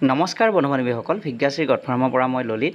নমস্কাৰ বন্ধু বান্ধৱীসকল, ভিজ্ঞাশ্ৰী গড ফাৰ্মৰ পৰা মই ললিত।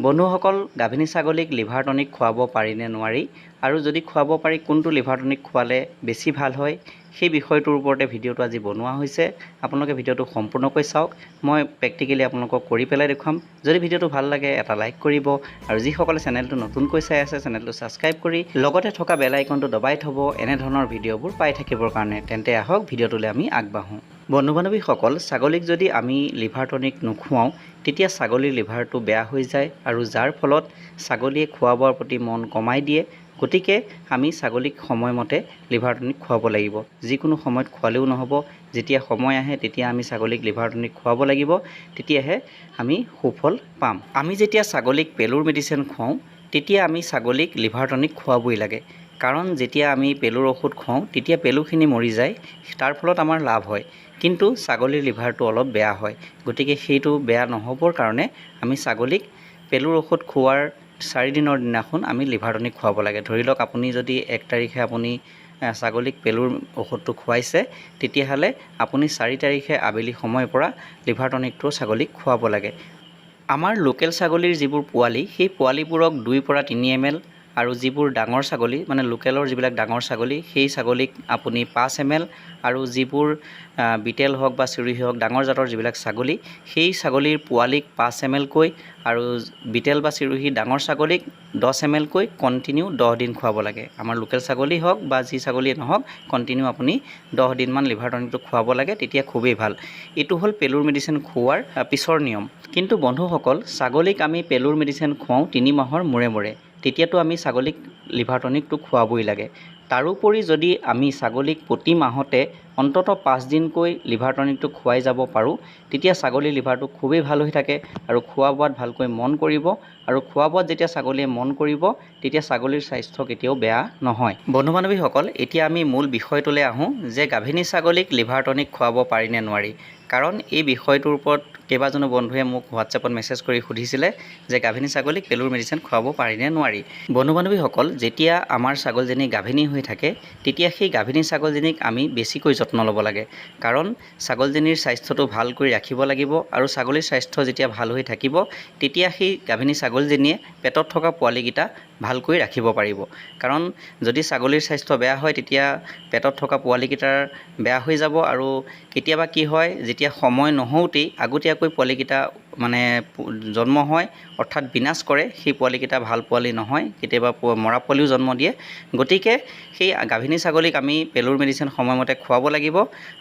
বন্ধুসকল, গাভিনী ছাগলীক লিভাৰ টনিক খুৱাব পাৰি নে নোৱাৰি, আৰু যদি খুৱাব পাৰি কোনটো লিভাৰ টনিক খোৱালে বেছি ভাল হয়, সেই বিষয়টোৰ ওপৰতে ভিডিঅ'টো আজি বনোৱা হৈছে। আপোনালোকে ভিডিঅ'টো সম্পূৰ্ণকৈ চাওক। মই প্ৰেক্টিকেলি আপোনালোকক কৰি পেলাই দেখুৱাম। যদি ভিডিঅ'টো ভাল লাগে এটা লাইক কৰিব, আৰু যিসকলে চেনেলটো নতুনকৈ চাই আছে চেনেলটো ছাবস্ক্ৰাইব কৰি লগতে থকা বেল আইকনটো দবাই থ'ব এনেধৰণৰ ভিডিঅ'বোৰ পাই থাকিবৰ কাৰণে। তেন্তে আহক ভিডিঅ'টোলৈ আমি আগবাঢ়োঁ। বন্ধু বান্ধৱীসকল, ছাগলীক যদি আমি লিভাৰ টনিক নোখুৱাওঁ তেতিয়া ছাগলীৰ লিভাৰটো বেয়া হৈ যায়, আৰু যাৰ ফলত ছাগলীয়ে খোৱা বোৱাৰ প্ৰতি মন কমাই দিয়ে। গতিকে আমি ছাগলীক সময়মতে লিভাৰ টনিক খুৱাব লাগিব। যিকোনো সময়ত খোৱালেও নহ'ব, যেতিয়া সময় আহে তেতিয়া আমি ছাগলীক লিভাৰ টনিক খুৱাব লাগিব, তেতিয়াহে আমি সুফল পাম। আমি যেতিয়া ছাগলীক পেলুৰ মেডিচিন খুৱাওঁ তেতিয়া আমি ছাগলীক লিভাৰ টনিক খুৱাবই লাগে। কাৰণ যেতিয়া আমি পেলুৰ ঔষধ খুৱাওঁ তেতিয়া পেলুখিনি মৰি যায়, তাৰ ফলত আমাৰ লাভ হয়। কিন্তু ছাগলীৰ লিভাৰটো অলপ বেয়া হয়। গতিকে সেইটো বেয়া নহ'বৰ কাৰণে আমি ছাগলীক পেলুৰ ঔষধ খোৱাৰ 4 দিনৰ দিনাখন আমি লিভাৰ টনিক খুৱাব লাগে। ধৰি লওক আপুনি যদি 1 তাৰিখে আপুনি ছাগলীক পেলুৰ ঔষধটো খুৱাইছে, তেতিয়াহ'লে আপুনি 4 তাৰিখে আবেলি সময়ৰ পৰা লিভাৰ টনিকটো ছাগলীক খুৱাব লাগে। আমাৰ লোকেল ছাগলীৰ যিবোৰ পোৱালি, সেই পোৱালিবোৰক 2 পৰা 3 ml, আৰু যিবোৰ ডাঙৰ ছাগলী মানে লোকেলৰ যিবিলাক ডাঙৰ ছাগলী, সেই ছাগলীক আপুনি 5 ml, আৰু যিবোৰ বিটেল হওক বা চিৰোহী হওক ডাঙৰ জাতৰ যিবিলাক ছাগলী, সেই ছাগলীৰ পোৱালিক 5 ml কৈ, আৰু বিটেল বা চিৰোহী ডাঙৰ ছাগলীক 10 ml কৈ কণ্টিনিউ 10 দিন খুৱাব লাগে। আমাৰ লোকেল ছাগলী হওক বা যি ছাগলীয়ে নহওক, কণ্টিনিউ আপুনি 10 দিনমান লিভাৰ টনিকটো খুৱাব লাগে, তেতিয়া খুবেই ভাল। এইটো হ'ল পেলুৰ মেডিচিন খুওৱাৰ পিছৰ নিয়ম। কিন্তু বন্ধুসকল, ছাগলীক আমি পেলুৰ মেডিচিন খুৱাওঁ 3 মাহৰ মূৰে মূৰে, তেতিয়াতো আমি ছাগলীক লিভাৰ টনিকটো খুৱাবই লাগে। তাৰোপৰি যদি আমি ছাগলীক প্ৰতি মাহতে অন্ততঃ 5 দিনকৈ লিভাৰ টনিকটো খুৱাই যাব পাৰোঁ, তেতিয়া ছাগলীৰ লিভাৰটো খুবেই ভাল হৈ থাকে, আৰু খোৱা বোৱাত ভালকৈ মন কৰিব। আৰু খোৱা বোৱাত যেতিয়া ছাগলীয়ে মন কৰিব তেতিয়া ছাগলীৰ স্বাস্থ্য কেতিয়াও বেয়া নহয়। বন্ধু বান্ধৱীসকল, এতিয়া আমি মূল বিষয়টোলৈ আহোঁ যে গাভিনী ছাগলীক লিভাৰ টনিক খুৱাব পাৰি নে নোৱাৰি। কাৰণ এই বিষয়টোৰ ওপৰত কেইবাজনো বন্ধুৱে মোক হোৱাটছএপত মেছেজ কৰি সুধিছিলে যে গাভিনী ছাগলীক পেলুৰ মেডিচিন খুৱাব পাৰি নে নোৱাৰি। বন্ধু বান্ধৱীসকল, যেতিয়া আমাৰ ছাগলজনী গাভিনী হৈ থাকে তেতিয়া সেই গাভিনী ছাগলজনীক আমি বেছিকৈ যত্ন ল'ব লাগে। কাৰণ ছাগলজনীৰ স্বাস্থ্যটো ভাল কৰি ৰাখিব লাগিব, আৰু ছাগলীৰ স্বাস্থ্য যেতিয়া ভাল হৈ থাকিব তেতিয়া সেই গাভিনী ছাগলজনীয়ে পেটত থকা পোৱালিকেইটা ভালকৈ ৰাখিব পাৰিব। কাৰণ যদি ছাগলীৰ স্বাস্থ্য বেয়া হয় তেতিয়া পেটত থকা পোৱালিকেইটাৰ বেয়া হৈ যাব, আৰু কেতিয়াবা কি হয়, যেতিয়া সময় নহওঁতেই আগতীয়াকৈ পোৱালিকেইটা মানে জন্ম হয়, অৰ্থাৎ বিনাশ কৰে, সেই পোৱালিকেইটা ভাল পোৱালি নহয়, কেতিয়াবা মৰা পোৱালিও জন্ম দিয়ে। গতিকে সেই গাভিনী ছাগলীক আমি পেলুৰ মেডিচিন সময়মতে খুৱাব লাগিব,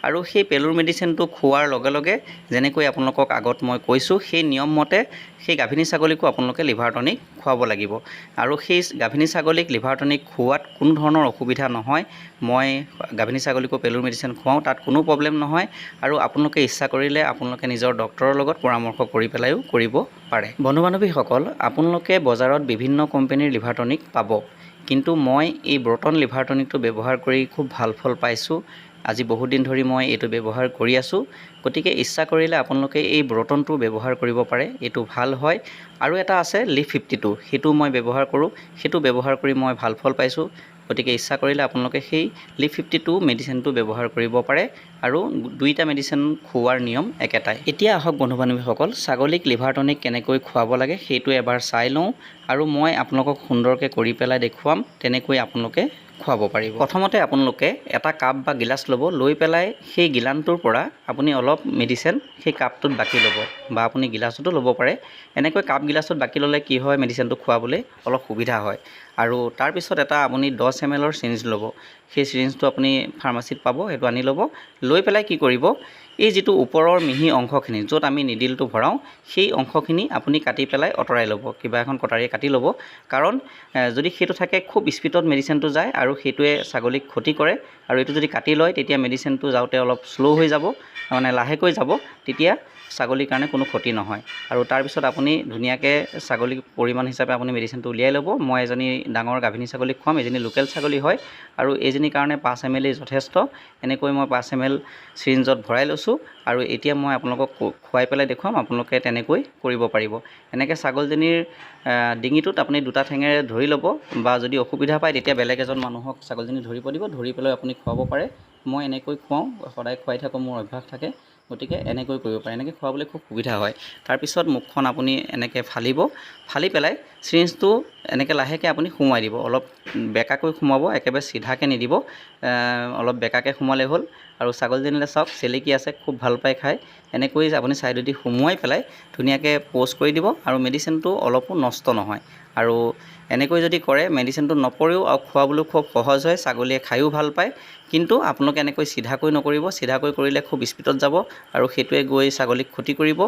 আৰু সেই পেলুৰ মেডিচিনটো খোৱাৰ লগে লগে যেনেকৈ আপোনালোকক আগত মই কৈছোঁ, সেই নিয়ম মতে সেই গাভিনী ছাগলীকো আপোনালোকে লিভাৰ টনিক খুৱাব লাগিব। আৰু সেই গাভিনী ছাগলীক লিভাৰ টনিক খুওৱাত কোনো ধৰণৰ অসুবিধা নহয়। মই গাভিনী ছাগলীকো পেলুৰ মেডিচিন খুৱাওঁ, তাত কোনো প্ৰব্লেম নহয়। আৰু আপোনালোকে ইচ্ছা কৰিলে আপোনালোকে নিজৰ ডক্টৰৰ লগত পৰামৰ্শ কৰি পেলাইও কৰিব পাৰে। বন্ধু বান্ধৱীসকল, আপোনালোকে বজাৰত বিভিন্ন কোম্পানীৰ লিভাৰ টনিক পাব, কিন্তু মই এই ব্ৰটন লিভাৰ টনিকটো ব্যৱহাৰ কৰি খুব ভাল ফল পাইছোঁ। আজি বহুত দিন ধৰি মই এইটো ব্যৱহাৰ কৰি আছোঁ। গতিকে ইচ্ছা কৰিলে আপোনালোকে এই ব্ৰটনটো ব্যৱহাৰ কৰিব পাৰে, এইটো ভাল হয়। আৰু এটা আছে লিভ 52, সেইটো মই ব্যৱহাৰ কৰোঁ, সেইটো ব্যৱহাৰ কৰি মই ভাল ফল পাইছোঁ। গতিকে ইচ্ছা কৰিলে আপোনালোকে সেই লিভ 52 মেডিচিনটো ব্যৱহাৰ কৰিব পাৰে, আৰু 2টা মেডিচিন খুওৱাৰ নিয়ম একেটাই। এতিয়া আহক বন্ধু বান্ধৱীসকল, ছাগলীক লিভাৰ টনিক কেনেকৈ খুৱাব লাগে সেইটো এবাৰ চাই লওঁ, আৰু মই আপোনালোকক সুন্দৰকৈ কৰি পেলাই দেখুৱাম, তেনেকৈ আপোনালোকে খুৱাব পাৰিব। প্ৰথমতে আপোনালোকে এটা কাপ বা গিলাচ ল'ব, লৈ পেলাই সেই গিলানটোৰ পৰা আপুনি অলপ মেডিচিন সেই কাপটোত বাকি ল'ব, বা আপুনি গিলাচতো ল'ব পাৰে। এনেকৈ কাপ গিলাচত বাকি ল'লে কি হয়, মেডিচিনটো খুৱাবলৈ অলপ সুবিধা হয়। আৰু তাৰপিছত এটা আপুনি 10 ml চিৰিঞ্জ ল'ব। সেই চিৰিঞ্জটো আপুনি ফাৰ্মাচীত পাব, সেইটো আনি ল'ব। লৈ পেলাই কি কৰিব, এই যিটো ওপৰৰ মিহি অংশখিনি য'ত আমি নিডিলটো ভৰাওঁ, সেই অংশখিনি আপুনি কাটি পেলাই আঁতৰাই ল'ব, কিবা এখন কটাৰীয়ে কাটি ল'ব। কাৰণ যদি সেইটো থাকে খুব স্পীডত মেডিচিনটো যায়, আৰু সেইটোৱে ছাগলীক ক্ষতি কৰে। আৰু এইটো যদি কাটি লয় তেতিয়া মেডিচিনটো যাওঁতে অলপ শ্ল' হৈ যাব, মানে লাহেকৈ যাব, তেতিয়া ছাগলীৰ কাৰণে কোনো ক্ষতি নহয়। আৰু তাৰপিছত আপুনি ধুনীয়াকৈ ছাগলীৰ পৰিমাণ হিচাপে আপুনি মেডিচিনটো উলিয়াই ল'ব। মই এজনী ডাঙৰ গাভিনী ছাগলীক খুৱাম, এজনী লোকেল ছাগলী হয়, আৰু এইজনীৰ কাৰণে 5 ml যথেষ্ট। এনেকৈ মই 5 ml চিৰিঞ্জত ভৰাই লৈছোঁ, আৰু এতিয়া মই আপোনালোকক খুৱাই পেলাই দেখুৱাম, আপোনালোকে তেনেকৈ কৰিব পাৰিব। এনেকৈ ছাগলজনীৰ ডিঙিটোত আপুনি 2টা ঠেঙেৰে ধৰি ল'ব, বা যদি অসুবিধা পায় তেতিয়া বেলেগ এজন মানুহক ছাগলজনী ধৰিব দিব, ধৰি পেলাই আপুনি খুৱাব পাৰে। মই এনেকৈ খুৱাওঁ, সদায় খুৱাই থাকোঁ, মোৰ অভ্যাস থাকে। গতিকে এনেকৈ কৰিব পাৰে, এনেকৈ খুৱাবলৈ খুব সুবিধা হয়। তাৰপিছত মুখখন আপুনি এনেকৈ ফালিব, ফালি পেলাই চিৰিঞ্জটো এনেকৈ লাহেকৈ আপুনি সোমোৱাই দিব, অলপ বেঁকাকৈ সোমাব, একেবাৰে চিধাকৈ নিদিব, অলপ বেঁকাকৈ সোমালে হ'ল। আৰু ছাগলীজনীলৈ চাওক চেলেকি আছে, খুব ভাল পায় খায়। এনেকৈ আপুনি ছাইডেদি সোমোৱাই পেলাই ধুনীয়াকৈ প'জ কৰি দিব, আৰু মেডিচিনটো অলপো নষ্ট নহয়। আৰু এনেকৈ যদি কৰে মেডিচিনটো নপৰেও আৰু খুৱাবলৈও খুব সহজ হয়, ছাগলীয়ে খায়ো ভাল পায়। কিন্তু আপোনালোকে এনেকৈ চিধাকৈ নকৰিব, চিধাকৈ কৰিলে খুব স্পীডত যাব আৰু সেইটোৱে গৈ ছাগলীক ক্ষতি কৰিব।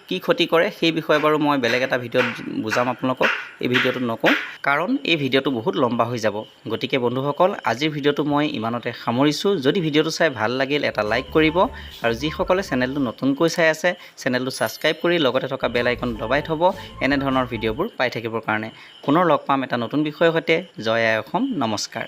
কি ক্ষতি কৰে সেই বিষয়ে বাৰু মই বেলেগ এটা ভিডিঅ'ত বুজাম আপোনালোকক, এই ভিডিঅ'টোত নকওঁ, কাৰণ এই ভিডিঅ'টো বহুত লম্বা হৈ যাব। গতিকে বন্ধুসকল, আজিৰ ভিডিঅ'টো মই ইমানতে সামৰিছোঁ। যদি ভিডিঅ'টো চাই ভাল লাগিল এটা লাইক কৰিব, আৰু যিসকলে চেনেলটো নতুনকৈ চাই আছে চেনেলটো ছাবস্ক্ৰাইব কৰি লগতে থকা বেল আইকন দবাই থ'ব এনেধৰণৰ ভিডিঅ'বোৰ পাই থাকিবৰ কাৰণে। পুনৰ লগ পাম এটা নতুন বিষয়ৰ সৈতে। জয় আই অসম, নমস্কাৰ।